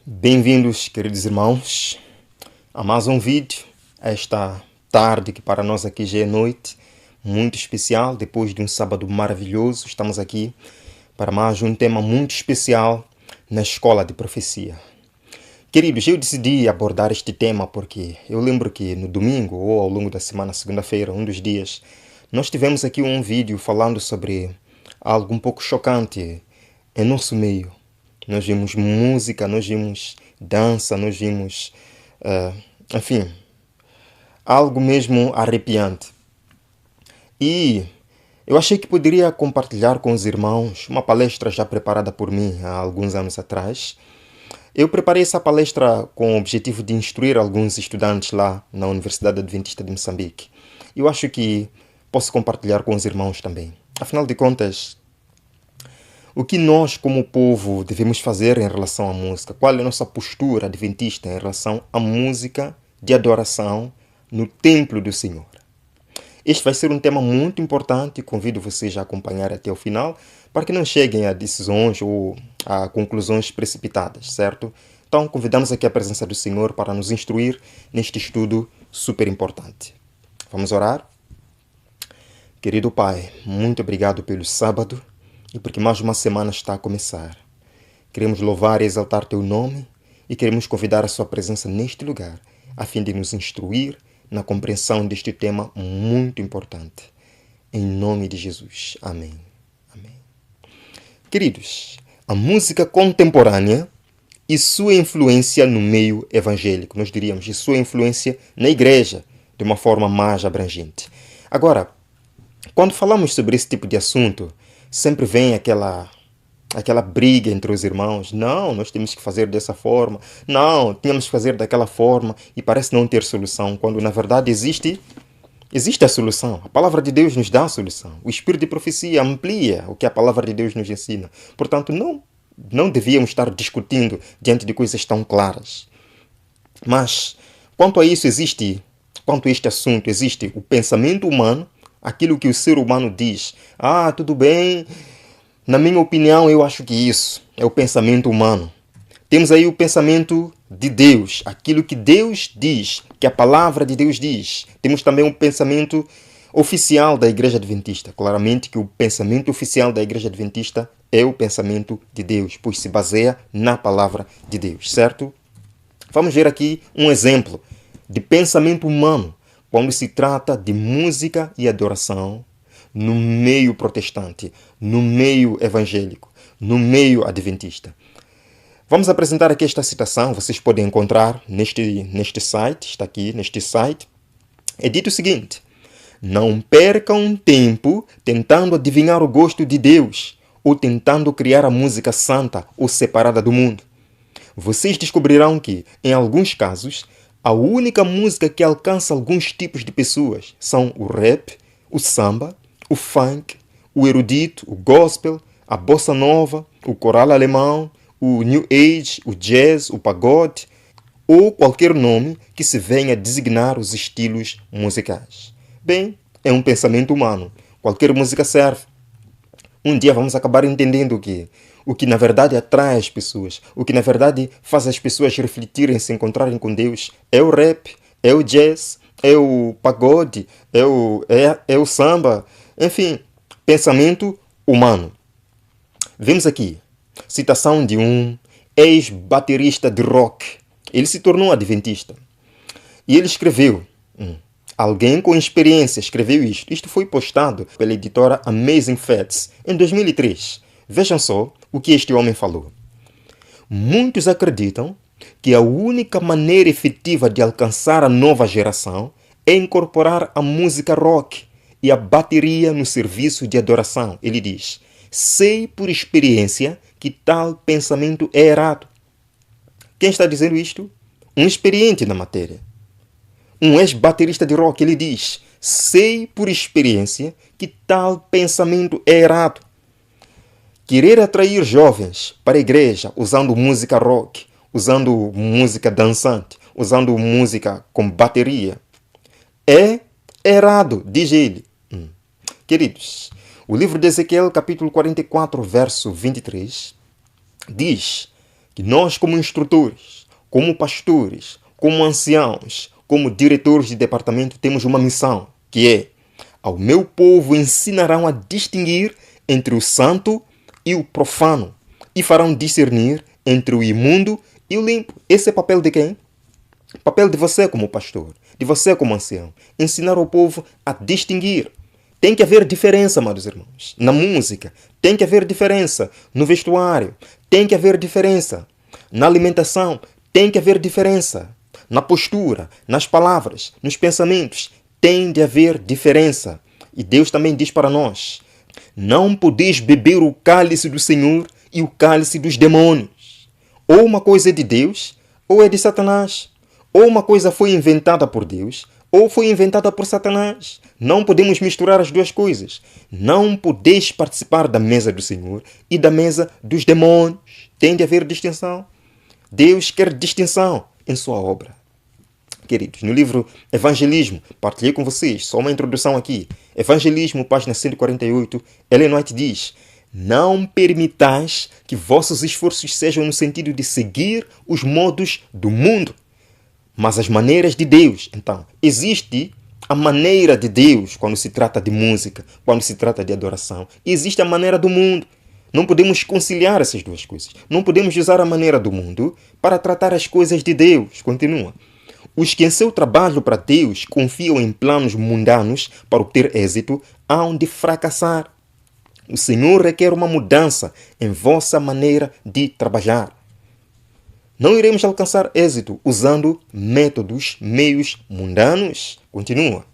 Bem-vindos, queridos irmãos, a mais um vídeo, esta tarde que para nós aqui já é noite, muito especial, depois de um sábado maravilhoso, estamos aqui para mais um tema muito especial na Escola de Profecia. Queridos, eu decidi abordar este tema porque eu lembro que no domingo ou ao longo da semana, segunda-feira, um dos dias, nós tivemos aqui um vídeo falando sobre algo um pouco chocante em nosso meio. Nós vimos música, nós vimos dança, nós vimos, enfim, algo mesmo arrepiante. E eu achei que poderia compartilhar com os irmãos uma palestra já preparada por mim há alguns anos atrás. Eu preparei essa palestra com o objetivo de instruir alguns estudantes lá na Universidade Adventista de Moçambique. Eu acho que posso compartilhar com os irmãos também. Afinal de contas, o que nós, como povo, devemos fazer em relação à música? Qual é a nossa postura adventista em relação à música de adoração no templo do Senhor? Este vai ser um tema muito importante e convido vocês a acompanhar até o final para que não cheguem a decisões ou a conclusões precipitadas, certo? Então, convidamos aqui a presença do Senhor para nos instruir neste estudo super importante. Vamos orar? Querido Pai, muito obrigado pelo sábado e porque mais uma semana está a começar. Queremos louvar e exaltar Teu nome e queremos convidar a Sua presença neste lugar, a fim de nos instruir na compreensão deste tema muito importante. Em nome de Jesus. Amém. Amém. Queridos, a música contemporânea e sua influência no meio evangélico, nós diríamos, e sua influência na igreja, de uma forma mais abrangente. Agora, quando falamos sobre esse tipo de assunto, sempre vem aquela briga entre os irmãos. Não, nós temos que fazer dessa forma. Não, tínhamos que fazer daquela forma. E parece não ter solução, quando na verdade existe a solução. A palavra de Deus nos dá a solução. O espírito de profecia amplia o que a palavra de Deus nos ensina. Portanto, não devíamos estar discutindo diante de coisas tão claras. Mas, quanto a este assunto, existe o pensamento humano, aquilo que o ser humano diz. Ah, tudo bem, na minha opinião, eu acho que isso é o pensamento humano. Temos aí o pensamento de Deus, aquilo que Deus diz, que a palavra de Deus diz. Temos também o pensamento oficial da Igreja Adventista. Claramente que o pensamento oficial da Igreja Adventista é o pensamento de Deus, pois se baseia na palavra de Deus, certo? Vamos ver aqui um exemplo de pensamento humano quando se trata de música e adoração no meio protestante, no meio evangélico, no meio adventista. Vamos apresentar aqui esta citação, vocês podem encontrar neste site, está aqui neste site. É dito o seguinte: não percam tempo tentando adivinhar o gosto de Deus ou tentando criar a música santa ou separada do mundo. Vocês descobrirão que, em alguns casos, a única música que alcança alguns tipos de pessoas são o rap, o samba, o funk, o erudito, o gospel, a bossa nova, o coral alemão, o new age, o jazz, o pagode ou qualquer nome que se venha designar os estilos musicais. Bem, é um pensamento humano. Qualquer música serve. Um dia vamos acabar entendendo que o que na verdade atrai as pessoas, o que na verdade faz as pessoas refletirem, se encontrarem com Deus, é o rap, é o jazz, é o pagode, é o samba, enfim, pensamento humano. Vemos aqui, citação de um ex-baterista de rock. Ele se tornou adventista. E ele escreveu, alguém com experiência escreveu isto. Isto foi postado pela editora Amazing Facts em 2003. Vejam só o que este homem falou. Muitos acreditam que a única maneira efetiva de alcançar a nova geração é incorporar a música rock e a bateria no serviço de adoração. Ele diz: sei por experiência que tal pensamento é errado. Quem está dizendo isto? Um experiente na matéria. Um ex-baterista de rock. Ele diz: sei por experiência que tal pensamento é errado. Querer atrair jovens para a igreja usando música rock, usando música dançante, usando música com bateria, é errado, diz ele. Queridos, o livro de Ezequiel, capítulo 44, verso 23, diz que nós, como instrutores, como pastores, como anciãos, como diretores de departamento, temos uma missão, que é: ao meu povo ensinarão a distinguir entre o santo e o profano, e farão discernir entre o imundo e o limpo. Esse é o papel de quem? O papel de você como pastor, de você como ancião. Ensinar ao povo a distinguir. Tem que haver diferença, amados irmãos. Na música, tem que haver diferença. No vestuário, tem que haver diferença. Na alimentação, tem que haver diferença. Na postura, nas palavras, nos pensamentos, tem de haver diferença. E Deus também diz para nós: não podeis beber o cálice do Senhor e o cálice dos demônios. Ou uma coisa é de Deus, ou é de Satanás. Ou uma coisa foi inventada por Deus, ou foi inventada por Satanás. Não podemos misturar as duas coisas. Não podeis participar da mesa do Senhor e da mesa dos demônios. Tem de haver distinção. Deus quer distinção em sua obra. Queridos, no livro Evangelismo, partilhei com vocês, só uma introdução aqui. Evangelismo, página 148, Ellen White diz: não permitais que vossos esforços sejam no sentido de seguir os modos do mundo, mas as maneiras de Deus. Então, existe a maneira de Deus quando se trata de música, quando se trata de adoração. E existe a maneira do mundo. Não podemos conciliar essas duas coisas. Não podemos usar a maneira do mundo para tratar as coisas de Deus. Continua. Os que em seu trabalho para Deus confiam em planos mundanos para obter êxito, hão de fracassar. O Senhor requer uma mudança em vossa maneira de trabalhar. Não iremos alcançar êxito usando métodos, meios mundanos. Continua.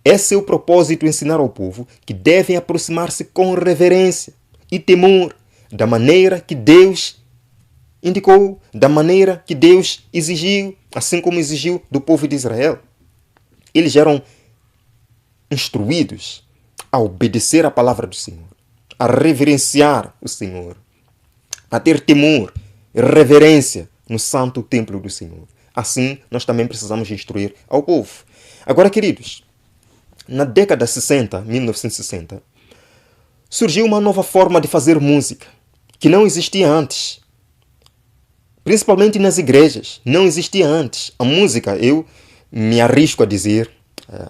É seu propósito ensinar ao povo que devem aproximar-se com reverência e temor da maneira que Deus indicou, da maneira que Deus exigiu, assim como exigiu do povo de Israel. Eles eram instruídos a obedecer à palavra do Senhor, a reverenciar o Senhor, a ter temor e reverência no santo templo do Senhor. Assim, nós também precisamos instruir ao povo. Agora, queridos, na década 60, 1960, surgiu uma nova forma de fazer música que não existia antes. Principalmente nas igrejas, não existia antes. A música, eu me arrisco a dizer,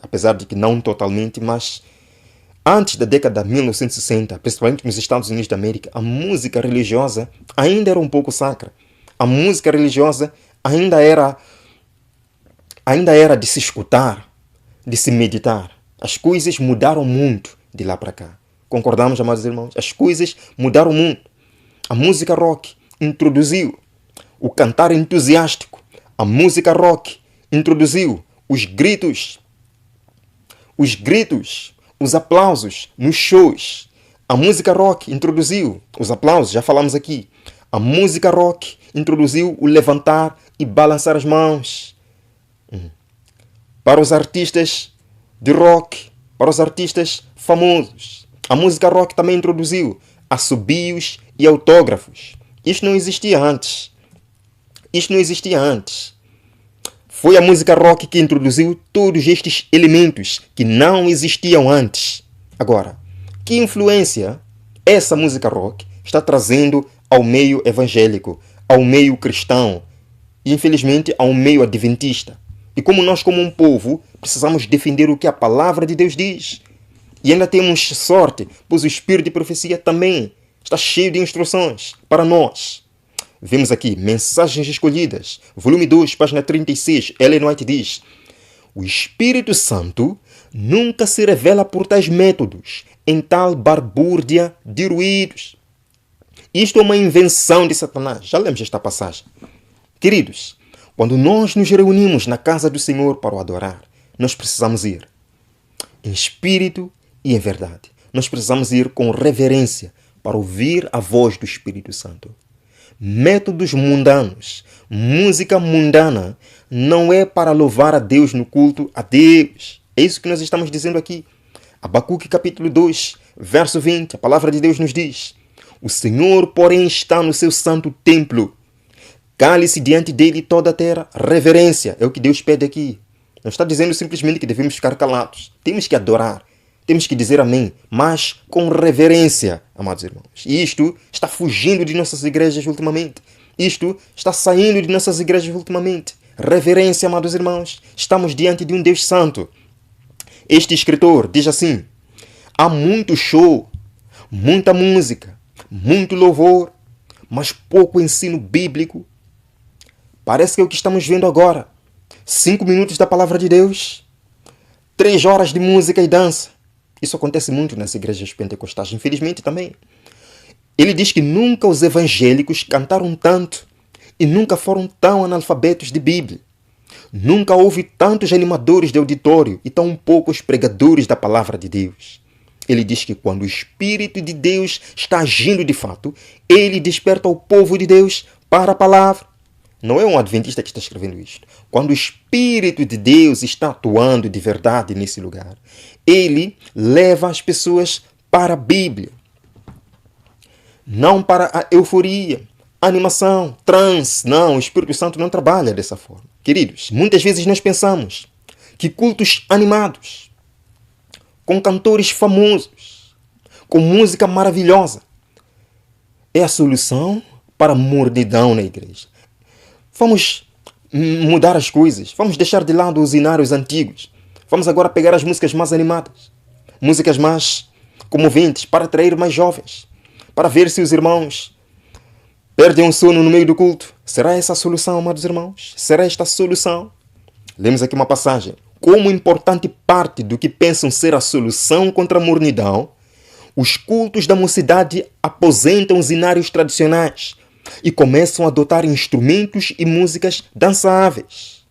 apesar de que não totalmente, mas antes da década de 1960, principalmente nos Estados Unidos da América, a música religiosa ainda era um pouco sacra. A música religiosa ainda era de se escutar, de se meditar. As coisas mudaram muito de lá para cá. Concordamos, amados irmãos? As coisas mudaram muito. A música rock introduziu o cantar entusiástico. A música rock introduziu os gritos, os aplausos nos shows. A música rock introduziu os aplausos, já falamos aqui. A música rock introduziu o levantar e balançar as mãos. Para os artistas de rock, para os artistas famosos. A música rock também introduziu assobios e autógrafos. Isto não existia antes. Foi a música rock que introduziu todos estes elementos que não existiam antes. Agora, que influência essa música rock está trazendo ao meio evangélico, ao meio cristão e, infelizmente, ao meio adventista? E como nós, como um povo, precisamos defender o que a palavra de Deus diz. E ainda temos sorte, pois o Espírito de profecia também está cheio de instruções para nós. Vemos aqui, Mensagens Escolhidas, volume 2, página 36, Ellen White diz: o Espírito Santo nunca se revela por tais métodos, em tal barbúrdia de ruídos. Isto é uma invenção de Satanás. Já lemos esta passagem. Queridos, quando nós nos reunimos na casa do Senhor para o adorar, nós precisamos ir em espírito e em verdade. Nós precisamos ir com reverência para ouvir a voz do Espírito Santo. Métodos mundanos, música mundana, não é para louvar a Deus no culto a Deus. É isso que nós estamos dizendo aqui. Abacuque capítulo 2, verso 20, a palavra de Deus nos diz: o Senhor, porém, está no seu santo templo. Cale-se diante dele toda a terra. Reverência é o que Deus pede aqui. Não está dizendo simplesmente que devemos ficar calados. Temos que adorar. Temos que dizer amém, mas com reverência, amados irmãos. E isto está fugindo de nossas igrejas ultimamente. Isto está saindo de nossas igrejas ultimamente. Reverência, amados irmãos. Estamos diante de um Deus Santo. Este escritor diz assim: há muito show, muita música, muito louvor, mas pouco ensino bíblico. Parece que é o que estamos vendo agora. 5 minutos da palavra de Deus, 3 horas de música e dança. Isso acontece muito nas igrejas pentecostais, infelizmente também. Ele diz que nunca os evangélicos cantaram tanto e nunca foram tão analfabetos de Bíblia. Nunca houve tantos animadores de auditório e tão poucos pregadores da palavra de Deus. Ele diz que quando o Espírito de Deus está agindo de fato, ele desperta o povo de Deus para a palavra. Não é um adventista que está escrevendo isto. Quando o Espírito de Deus está atuando de verdade nesse lugar, ele leva as pessoas para a Bíblia. Não para a euforia, animação, transe. Não, o Espírito Santo não trabalha dessa forma. Queridos, muitas vezes nós pensamos que cultos animados, com cantores famosos, com música maravilhosa, é a solução para a mornidão na igreja. Vamos mudar as coisas. Vamos deixar de lado os hinários antigos. Vamos agora pegar as músicas mais animadas, músicas mais comoventes, para atrair mais jovens, para ver se os irmãos perdem o sono no meio do culto. Será essa a solução, amados irmãos? Será esta a solução? Lemos aqui uma passagem. Como importante parte do que pensam ser a solução contra a mornidão, os cultos da mocidade aposentam os hinários tradicionais e começam a adotar instrumentos e músicas dançáveis.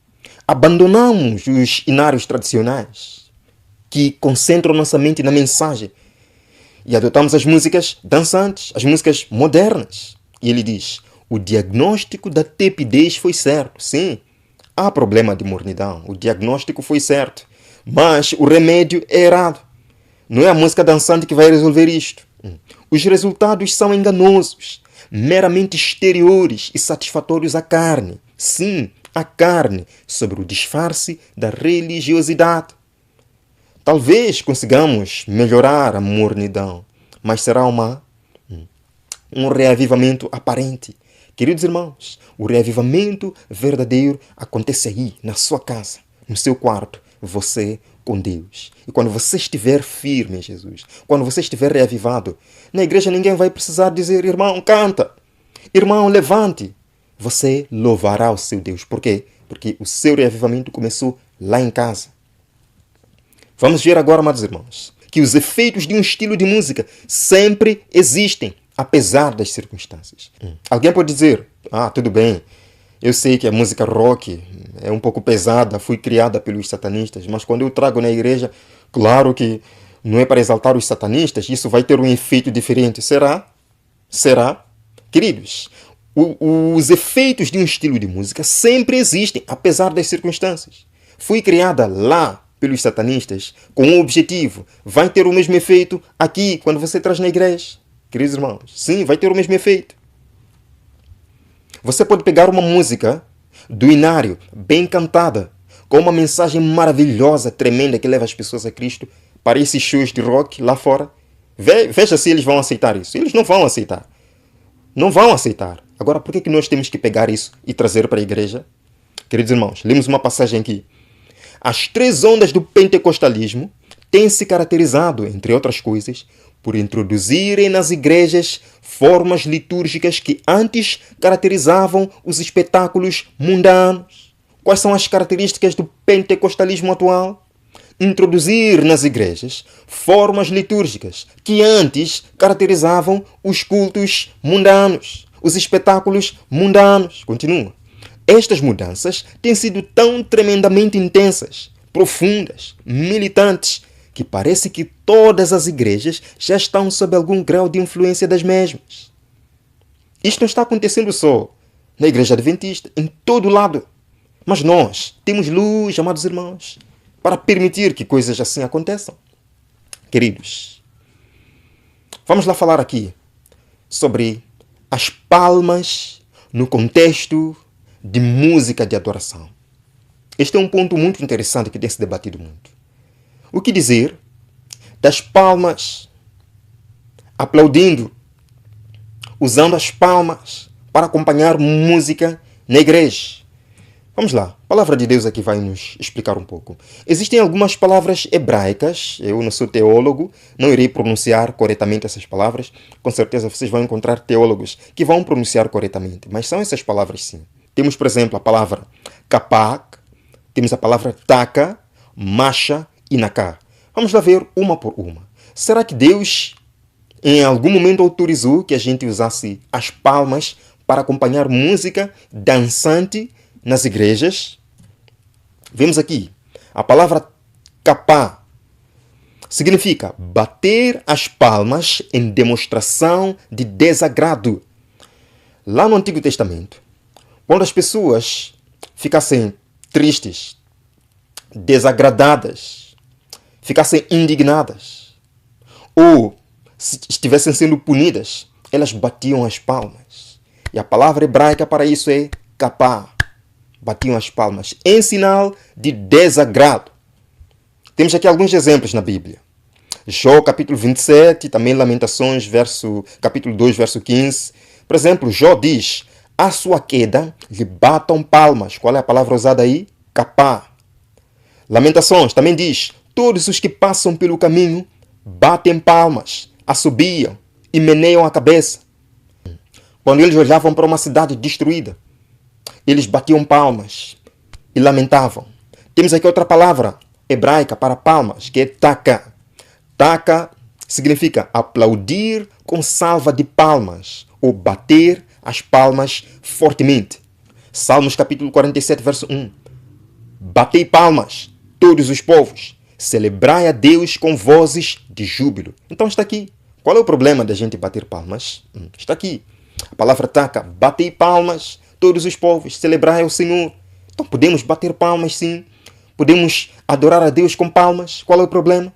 Abandonamos os hinários tradicionais, que concentram nossa mente na mensagem, e adotamos as músicas dançantes, as músicas modernas. E ele diz: o diagnóstico da tepidez foi certo. Sim, há problema de mornidão. O diagnóstico foi certo. Mas o remédio é errado. Não é a música dançante que vai resolver isto. Os resultados são enganosos, meramente exteriores e satisfatórios à carne. Sim, à carne, sobre o disfarce da religiosidade. Talvez consigamos melhorar a mornidão, mas será um reavivamento aparente. Queridos irmãos, o reavivamento verdadeiro acontece aí, na sua casa, no seu quarto, você com Deus. E quando você estiver firme em Jesus, quando você estiver reavivado, na igreja ninguém vai precisar dizer: irmão, canta, irmão, levante. Você louvará o seu Deus. Por quê? Porque o seu reavivamento começou lá em casa. Vamos ver agora, amados irmãos, que os efeitos de um estilo de música sempre existem, apesar das circunstâncias. Alguém pode dizer: tudo bem, eu sei que a música rock é um pouco pesada, foi criada pelos satanistas, mas quando eu trago na igreja, claro que não é para exaltar os satanistas, isso vai ter um efeito diferente. Será? Será? Queridos, os efeitos de um estilo de música sempre existem, apesar das circunstâncias. Foi criada lá pelos satanistas com um objetivo. Vai ter o mesmo efeito aqui, quando você traz na igreja. Queridos irmãos, sim, vai ter o mesmo efeito. Você pode pegar uma música do inário, bem cantada, com uma mensagem maravilhosa, tremenda, que leva as pessoas a Cristo, para esses shows de rock lá fora. Veja se eles vão aceitar isso. Eles não vão aceitar. Não vão aceitar. Agora, por que nós temos que pegar isso e trazer para a igreja? Queridos irmãos, lemos uma passagem aqui. As 3 ondas do pentecostalismo têm se caracterizado, entre outras coisas, por introduzirem nas igrejas formas litúrgicas que antes caracterizavam os espetáculos mundanos. Quais são as características do pentecostalismo atual? Introduzir nas igrejas formas litúrgicas que antes caracterizavam os cultos mundanos, os espetáculos mundanos. Continua. Estas mudanças têm sido tão tremendamente intensas, profundas, militantes, que parece que todas as igrejas já estão sob algum grau de influência das mesmas. Isto não está acontecendo só na igreja adventista, em todo lado. Mas nós temos luz, amados irmãos, para permitir que coisas assim aconteçam. Queridos, vamos lá falar aqui sobre as palmas no contexto de música de adoração. Este é um ponto muito interessante que tem se debatido muito. O que dizer das palmas, aplaudindo, usando as palmas para acompanhar música na igreja. Vamos lá, a palavra de Deus aqui vai nos explicar um pouco. Existem algumas palavras hebraicas, eu não sou teólogo, não irei pronunciar corretamente essas palavras. Com certeza vocês vão encontrar teólogos que vão pronunciar corretamente, mas são essas palavras sim. Temos, por exemplo, a palavra kapak, temos a palavra taka, masha e naká. Vamos lá ver uma por uma. Será que Deus em algum momento autorizou que a gente usasse as palmas para acompanhar música dançante nas igrejas? Vemos aqui, a palavra kapá significa bater as palmas em demonstração de desagrado. Lá no Antigo Testamento, quando as pessoas ficassem tristes, desagradadas, ficassem indignadas, ou se estivessem sendo punidas, elas batiam as palmas. E a palavra hebraica para isso é kapá. Batiam as palmas em sinal de desagrado. Temos aqui alguns exemplos na Bíblia. Jó, capítulo 27, também Lamentações, capítulo 2, verso 15. Por exemplo, Jó diz, à sua queda lhe batam palmas. Qual é a palavra usada aí? Kapá. Lamentações também diz, todos os que passam pelo caminho batem palmas, assobiam e meneiam a cabeça. Quando eles olhavam para uma cidade destruída, eles batiam palmas e lamentavam. Temos aqui outra palavra hebraica para palmas, que é taka. Taka significa aplaudir com salva de palmas ou bater as palmas fortemente. Salmos capítulo 47, verso 1. Batei palmas, todos os povos. Celebrai a Deus com vozes de júbilo. Então está aqui. Qual é o problema da gente bater palmas? Está aqui. A palavra taka, batei palmas, todos os povos, celebrai ao Senhor. Então podemos bater palmas sim. Podemos adorar a Deus com palmas. Qual é o problema?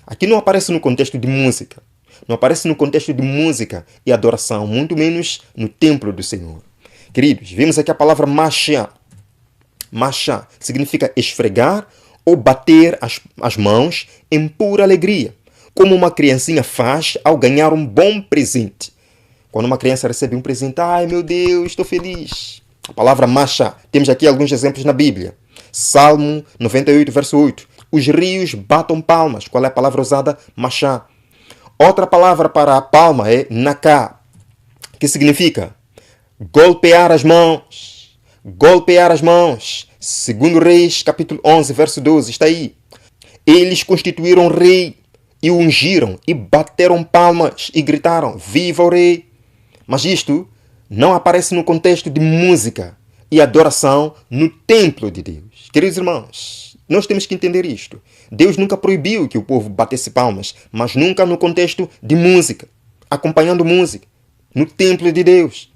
Aqui não aparece no contexto de música. Não aparece no contexto de música e adoração, muito menos no templo do Senhor. Queridos, vemos aqui a palavra machá. Machá significa esfregar ou bater as mãos em pura alegria, como uma criancinha faz ao ganhar um bom presente. Quando uma criança recebe um presente, ai meu Deus, estou feliz. A palavra machá, temos aqui alguns exemplos na Bíblia. Salmo 98, verso 8. Os rios batam palmas. Qual é a palavra usada? Machá. Outra palavra para a palma é naká, que significa golpear as mãos. Golpear as mãos. Segundo Reis, capítulo 11, verso 12, está aí. Eles constituíram rei e o ungiram e bateram palmas e gritaram, viva o rei. Mas isto não aparece no contexto de música e adoração no templo de Deus. Queridos irmãos, nós temos que entender isto. Deus nunca proibiu que o povo batesse palmas, mas nunca no contexto de música, acompanhando música, no templo de Deus.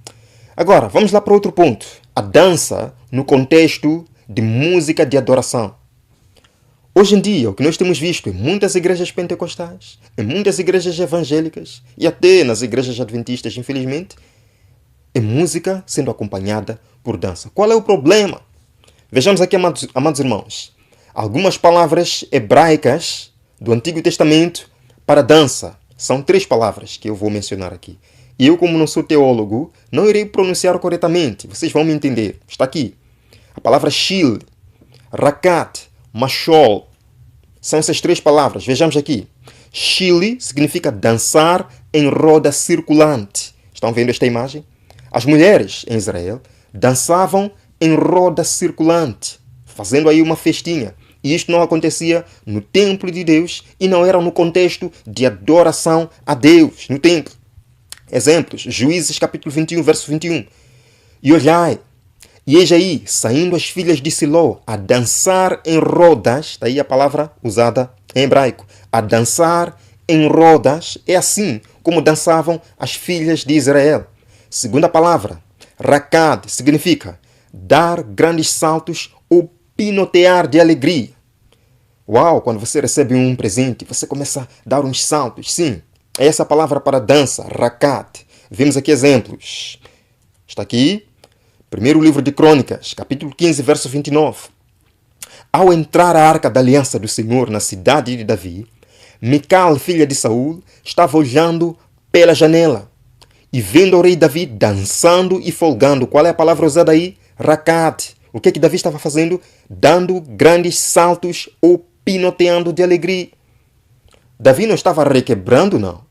Agora, vamos lá para outro ponto. A dança no contexto de música de adoração. Hoje em dia, o que nós temos visto em muitas igrejas pentecostais, em muitas igrejas evangélicas e até nas igrejas adventistas, infelizmente, é música sendo acompanhada por dança. Qual é o problema? Vejamos aqui, amados irmãos, algumas palavras hebraicas do Antigo Testamento para dança. São 3 palavras que eu vou mencionar aqui. E eu, como não sou teólogo, não irei pronunciar corretamente. Vocês vão me entender. Está aqui. A palavra shil, rakat, mashol. São essas 3 palavras. Vejamos aqui. Shili significa dançar em roda circulante. Estão vendo esta imagem? As mulheres em Israel dançavam em roda circulante, fazendo aí uma festinha. E isto não acontecia no templo de Deus e não era no contexto de adoração a Deus no templo. Exemplos, Juízes capítulo 21, verso 21. E olhai, e eis aí, saindo as filhas de Siló a dançar em rodas, está aí a palavra usada em hebraico, a dançar em rodas, é assim como dançavam as filhas de Israel. Segunda palavra, rakad, significa dar grandes saltos ou pinotear de alegria. Uau, quando você recebe um presente, você começa a dar uns saltos, sim. É essa a palavra para dança, rakat. Vemos aqui exemplos. Está aqui, primeiro livro de Crônicas, capítulo 15, verso 29. Ao entrar a arca da aliança do Senhor na cidade de Davi, Mical, filha de Saul, estava olhando pela janela. e vendo o rei Davi dançando e folgando. Qual é a palavra usada aí? Rakat. O que Davi estava fazendo? Dando grandes saltos ou pinoteando de alegria. Davi não estava requebrando, não.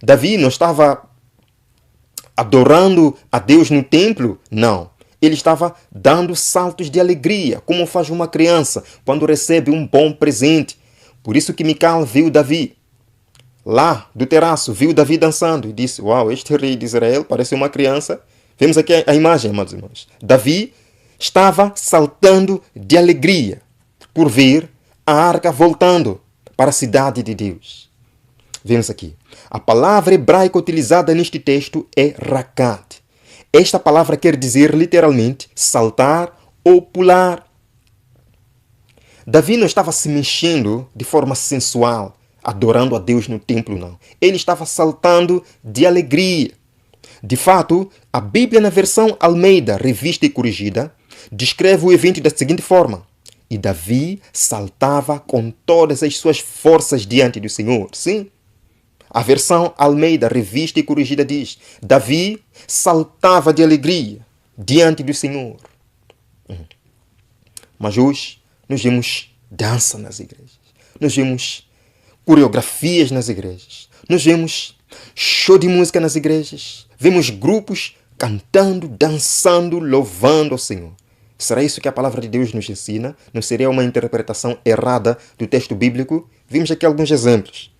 Davi não estava adorando a Deus no templo, não. Ele estava dando saltos de alegria, como faz uma criança quando recebe um bom presente. Por isso que Mical viu Davi lá do terraço, viu Davi dançando e disse: uau, este rei de Israel parece uma criança. Vemos aqui a imagem, amados irmãos. Davi estava saltando de alegria por ver a arca voltando para a cidade de Deus. Vemos aqui. A palavra hebraica utilizada neste texto é rakat. Esta palavra quer dizer literalmente saltar ou pular. Davi não estava se mexendo de forma sensual, adorando a Deus no templo, não. Ele estava saltando de alegria. De fato, a Bíblia na versão Almeida, revista e corrigida, descreve o evento da seguinte forma: e Davi saltava com todas as suas forças diante do Senhor. Sim. A versão Almeida, revista e corrigida diz: Davi saltava de alegria diante do Senhor. Mas hoje nós vemos dança nas igrejas. Nós vemos coreografias nas igrejas. Nós vemos show de música nas igrejas. Vemos grupos cantando, dançando, louvando ao Senhor. Será isso que a palavra de Deus nos ensina? Não seria uma interpretação errada do texto bíblico? Vimos aqui alguns exemplos.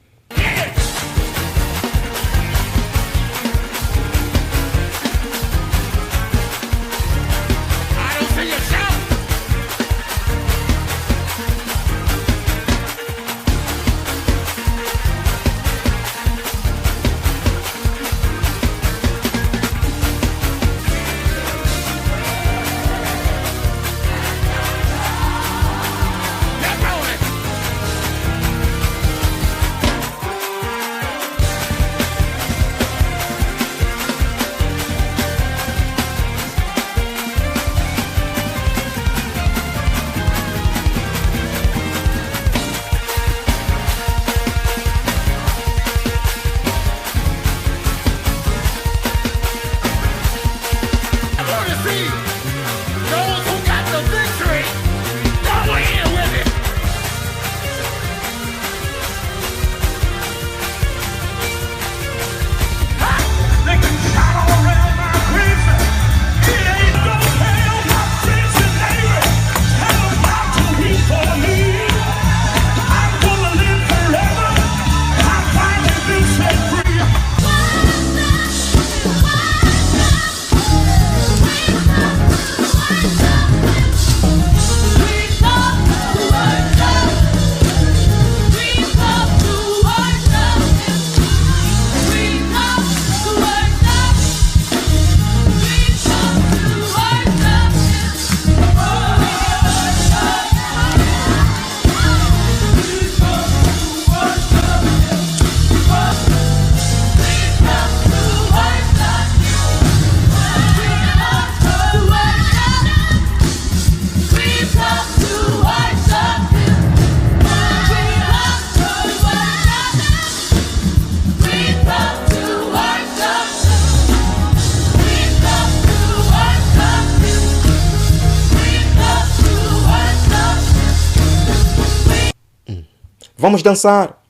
Vamos dançar,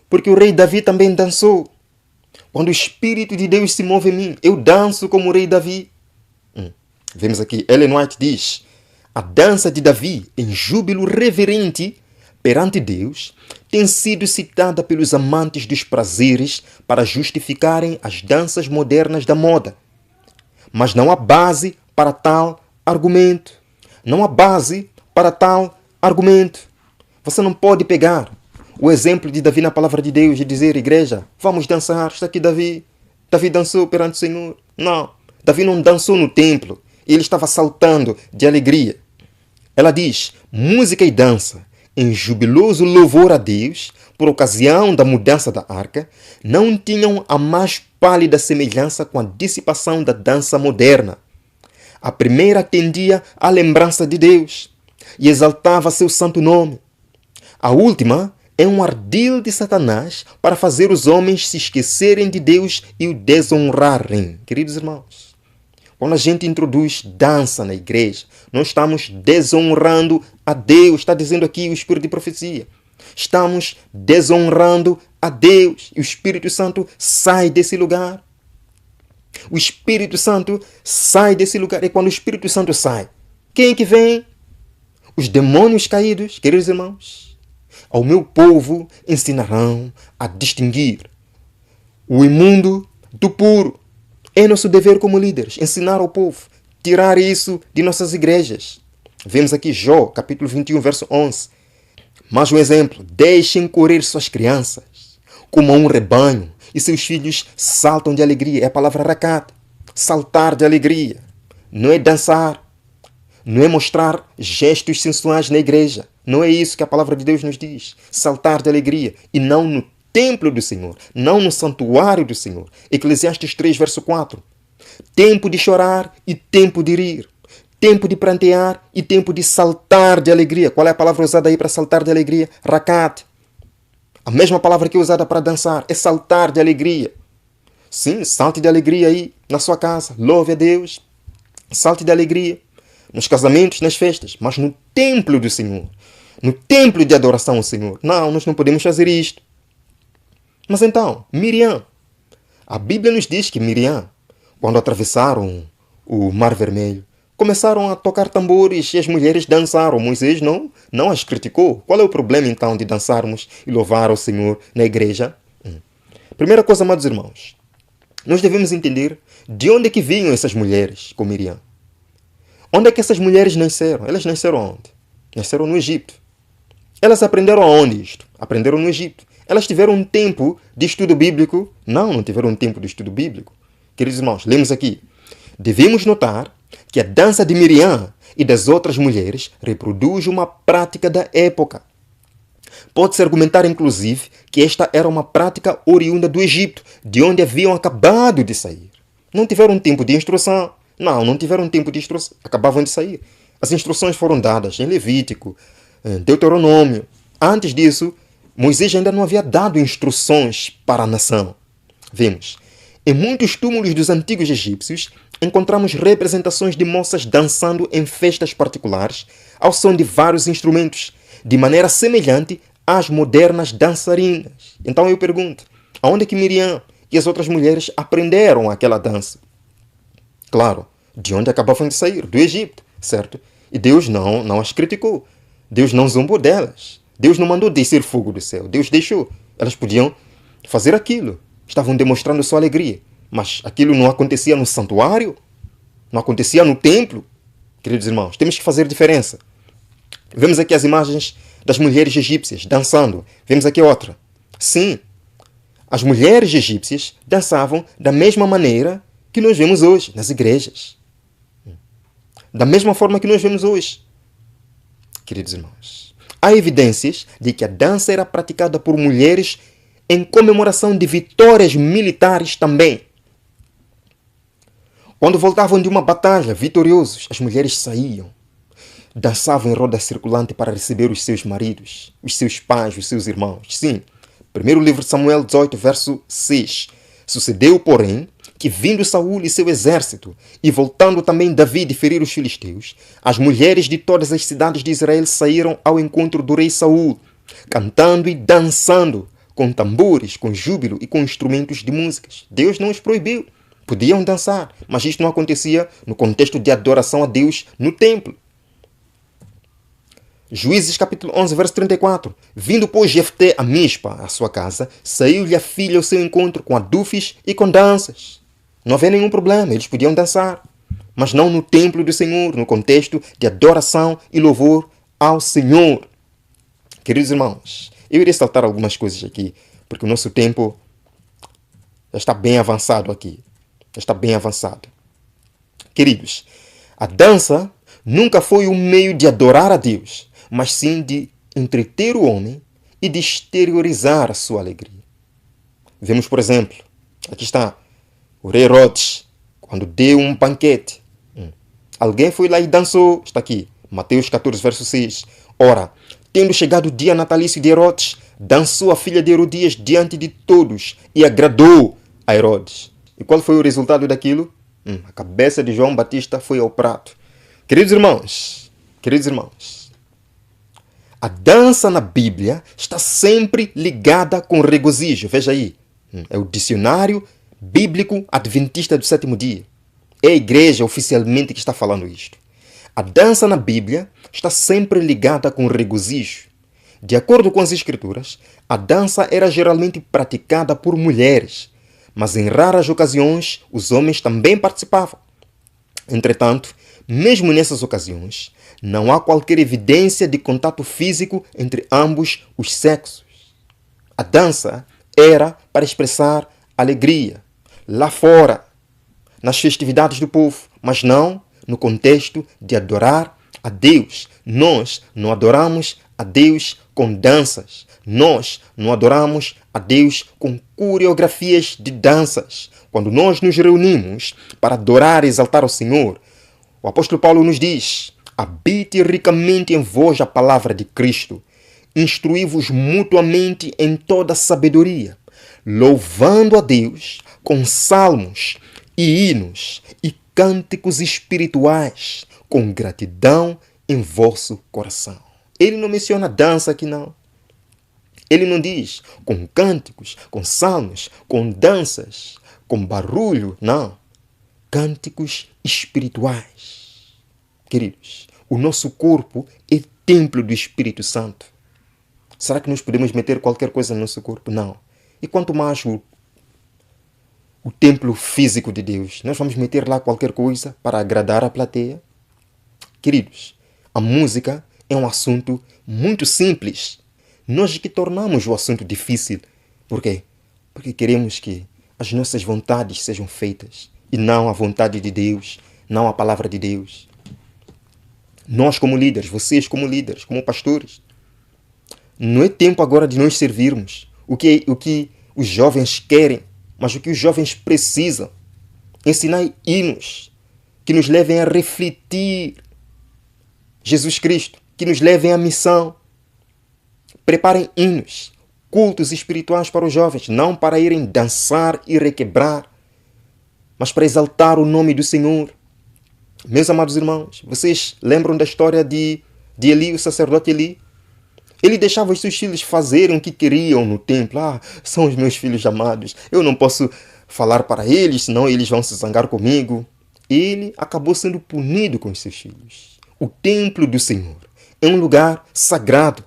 porque o rei Davi também dançou. Quando o Espírito de Deus se move em mim, eu danço como o rei Davi. Vemos aqui, Ellen White diz: a dança de Davi em júbilo reverente perante Deus tem sido citada pelos amantes dos prazeres para justificarem as danças modernas da moda. Mas não há base para tal argumento. Não há base para tal argumento. Você não pode pegar o exemplo de Davi na palavra de Deus e dizer: igreja, vamos dançar, está aqui Davi. Davi dançou perante o Senhor. Não, Davi não dançou no templo. Ele estava saltando de alegria. Ela diz: música e dança em jubiloso louvor a Deus por ocasião da mudança da arca não tinham a mais pálida semelhança com a dissipação da dança moderna. A primeira tendia à lembrança de Deus e exaltava seu santo nome. A última é um ardil de Satanás para fazer os homens se esquecerem de Deus e o desonrarem. Queridos irmãos, quando a gente introduz dança na igreja, nós estamos desonrando a Deus. Está dizendo aqui o Espírito de profecia. Estamos desonrando a Deus e o Espírito Santo sai desse lugar. O Espírito Santo sai desse lugar. E quando o Espírito Santo sai, quem é que vem? Os demônios caídos, queridos irmãos. Ao meu povo ensinarão a distinguir o imundo do puro. É nosso dever como líderes ensinar ao povo, tirar isso de nossas igrejas. Vemos aqui Jó, capítulo 21, verso 11. Mais um exemplo. Deixem correr suas crianças como a um rebanho e seus filhos saltam de alegria. É a palavra racat. Saltar de alegria. Não é dançar. Não é mostrar gestos sensuais na igreja. Não é isso que a palavra de Deus nos diz. Saltar de alegria. E não no templo do Senhor. Não no santuário do Senhor. Eclesiastes 3, verso 4. Tempo de chorar e tempo de rir. Tempo de prantear e tempo de saltar de alegria. Qual é a palavra usada aí para saltar de alegria? Racat. A mesma palavra que é usada para dançar é saltar de alegria. Sim, salte de alegria aí na sua casa. Louve a Deus. Salte de alegria. Nos casamentos, nas festas. Mas no templo do Senhor. No templo de adoração ao Senhor. Não, nós não podemos fazer isto. Mas então, Miriam. A Bíblia nos diz que Miriam, quando atravessaram o Mar Vermelho, começaram a tocar tambores e as mulheres dançaram. Moisés não as criticou. Qual é o problema então de dançarmos e louvar ao Senhor na igreja? Primeira coisa, amados irmãos, nós devemos entender de onde é que vinham essas mulheres com Miriam. Onde é que essas mulheres nasceram? Elas nasceram onde? Nasceram no Egito. Elas aprenderam aonde isto? Aprenderam no Egito. Elas tiveram um tempo de estudo bíblico? Não tiveram um tempo de estudo bíblico. Queridos irmãos, lemos aqui. Devemos notar que a dança de Miriam e das outras mulheres reproduz uma prática da época. Pode-se argumentar, inclusive, que esta era uma prática oriunda do Egito, de onde haviam acabado de sair. Não tiveram tempo de instrução. Não tiveram tempo de instrução. Acabavam de sair. As instruções foram dadas em Levítico, Deuteronômio. Antes disso, Moisés ainda não havia dado instruções para a nação. Vemos. Em muitos túmulos dos antigos egípcios, encontramos representações de moças dançando em festas particulares, ao som de vários instrumentos, de maneira semelhante às modernas dançarinas. Então eu pergunto, aonde é que Miriam e as outras mulheres aprenderam aquela dança? Claro, de onde acabavam de sair? Do Egito, certo? E Deus não as criticou. Deus não zombou delas. Deus não mandou descer fogo do céu. Deus deixou. Elas podiam fazer aquilo. Estavam demonstrando sua alegria. Mas aquilo não acontecia no santuário? Não acontecia no templo? Queridos irmãos, temos que fazer diferença. Vemos aqui as imagens das mulheres egípcias dançando. Vemos aqui outra. Sim, as mulheres egípcias dançavam da mesma maneira que nós vemos hoje nas igrejas. Da mesma forma que nós vemos hoje. Queridos irmãos, há evidências de que a dança era praticada por mulheres em comemoração de vitórias militares também. Quando voltavam de uma batalha vitoriosos, as mulheres saíam, dançavam em roda circulante para receber os seus maridos, os seus pais, os seus irmãos. Sim, primeiro livro de Samuel 18, verso 6. Sucedeu, porém, que vindo Saul e seu exército, e voltando também Davi de ferir os filisteus, as mulheres de todas as cidades de Israel saíram ao encontro do rei Saul, cantando e dançando, com tambores, com júbilo e com instrumentos de músicas. Deus não os proibiu. Podiam dançar, mas isto não acontecia no contexto de adoração a Deus no templo. Juízes capítulo 11, verso 34. Vindo, pois, Jefté a Mispa, à sua casa, saiu-lhe a filha ao seu encontro com adufes e com danças. Não havia nenhum problema, eles podiam dançar, mas não no templo do Senhor, no contexto de adoração e louvor ao Senhor. Queridos irmãos, eu irei saltar algumas coisas aqui, porque o nosso tempo já está bem avançado aqui. Já está bem avançado. Queridos, a dança nunca foi um meio de adorar a Deus, mas sim de entreter o homem e de exteriorizar a sua alegria. Vemos, por exemplo, aqui está o rei Herodes, quando deu um banquete. Alguém foi lá e dançou. Está aqui, Mateus 14, verso 6. Ora, tendo chegado o dia natalício de Herodes, dançou a filha de Herodias diante de todos e agradou a Herodes. E qual foi o resultado daquilo? A cabeça de João Batista foi ao prato. Queridos irmãos, a dança na Bíblia está sempre ligada com regozijo. Veja aí, é o dicionário bíblico adventista do sétimo dia. É a igreja oficialmente que está falando isto. A dança na Bíblia está sempre ligada com regozijo. De acordo com as Escrituras, a dança era geralmente praticada por mulheres, mas em raras ocasiões os homens também participavam. Entretanto, mesmo nessas ocasiões, não há qualquer evidência de contato físico entre ambos os sexos. A dança era para expressar alegria, lá fora, nas festividades do povo, mas não no contexto de adorar a Deus. Nós não adoramos a Deus com danças. Nós não adoramos a Deus com coreografias de danças. Quando nós nos reunimos para adorar e exaltar o Senhor, o apóstolo Paulo nos diz: habite ricamente em vós a palavra de Cristo, instruí-vos mutuamente em toda sabedoria, louvando a Deus com salmos e hinos e cânticos espirituais, com gratidão em vosso coração. Ele não menciona dança aqui, não. Ele não diz com cânticos, com salmos, com danças, com barulho, não. Cânticos espirituais. Queridos, o nosso corpo é templo do Espírito Santo. Será que nós podemos meter qualquer coisa no nosso corpo? Não. E quanto mais o templo físico de Deus, nós vamos meter lá qualquer coisa para agradar a plateia? Queridos, a música é um assunto muito simples. Nós que tornamos o assunto difícil. Por quê? Porque queremos que as nossas vontades sejam feitas e não a vontade de Deus, não a palavra de Deus. Nós como líderes, vocês como líderes, como pastores, não é tempo agora de nós servirmos o que os jovens querem, mas o que os jovens precisam. Ensinar hinos que nos levem a refletir Jesus Cristo, que nos levem à missão. Preparem hinos, cultos espirituais para os jovens, não para irem dançar e requebrar, mas para exaltar o nome do Senhor. Meus amados irmãos, vocês lembram da história de Eli, o sacerdote Eli? Ele deixava os seus filhos fazerem o que queriam no templo. São os meus filhos amados. Eu não posso falar para eles, senão eles vão se zangar comigo. Ele acabou sendo punido com os seus filhos. O templo do Senhor é um lugar sagrado.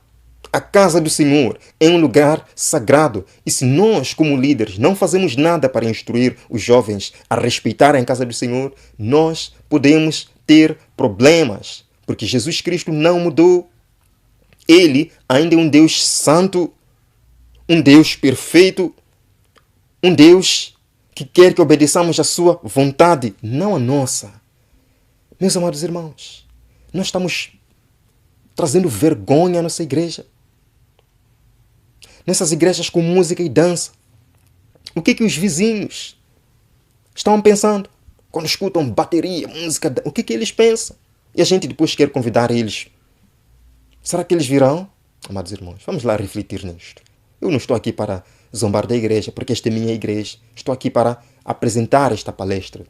A casa do Senhor é um lugar sagrado. E se nós, como líderes, não fazemos nada para instruir os jovens a respeitarem a casa do Senhor, nós podemos ter problemas. Porque Jesus Cristo não mudou. Ele ainda é um Deus santo, um Deus perfeito, um Deus que quer que obedeçamos a sua vontade, não a nossa. Meus amados irmãos, nós estamos trazendo vergonha à nossa igreja. Nessas igrejas com música e dança. O que os vizinhos estão pensando quando escutam bateria, música? O que eles pensam? E a gente depois quer convidar eles. Será que eles virão? Amados irmãos, vamos lá refletir nisto. Eu não estou aqui para zombar da igreja, porque esta é minha igreja. Estou aqui para apresentar esta palestra.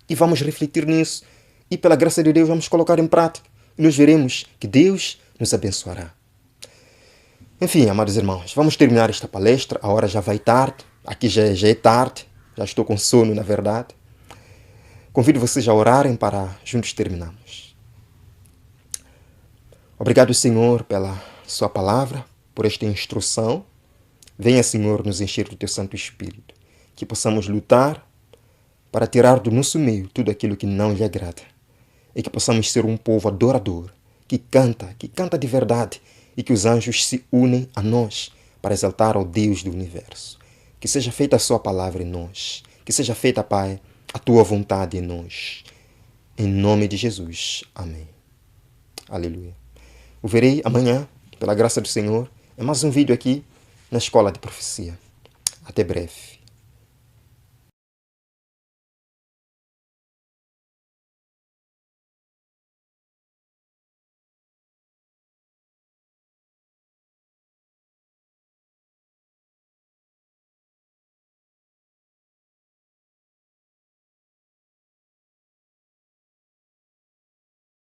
E vamos refletir nisso. E pela graça de Deus vamos colocar em prática. E nós veremos que Deus nos abençoará. Enfim, amados irmãos, vamos terminar esta palestra. A hora já vai tarde. Aqui já é tarde. Já estou com sono, na verdade. Convido vocês a orarem para juntos terminarmos. Obrigado, Senhor, pela sua palavra, por esta instrução. Venha, Senhor, nos encher do teu Santo Espírito. Que possamos lutar para tirar do nosso meio tudo aquilo que não lhe agrada. E que possamos ser um povo adorador, que canta de verdade. E que os anjos se unem a nós para exaltar ao Deus do universo. Que seja feita a sua palavra em nós. Que seja feita, Pai, a tua vontade em nós. Em nome de Jesus. Amém. Aleluia. O verei amanhã, pela graça do Senhor, é mais um vídeo aqui na Escola de Profecia. Até breve.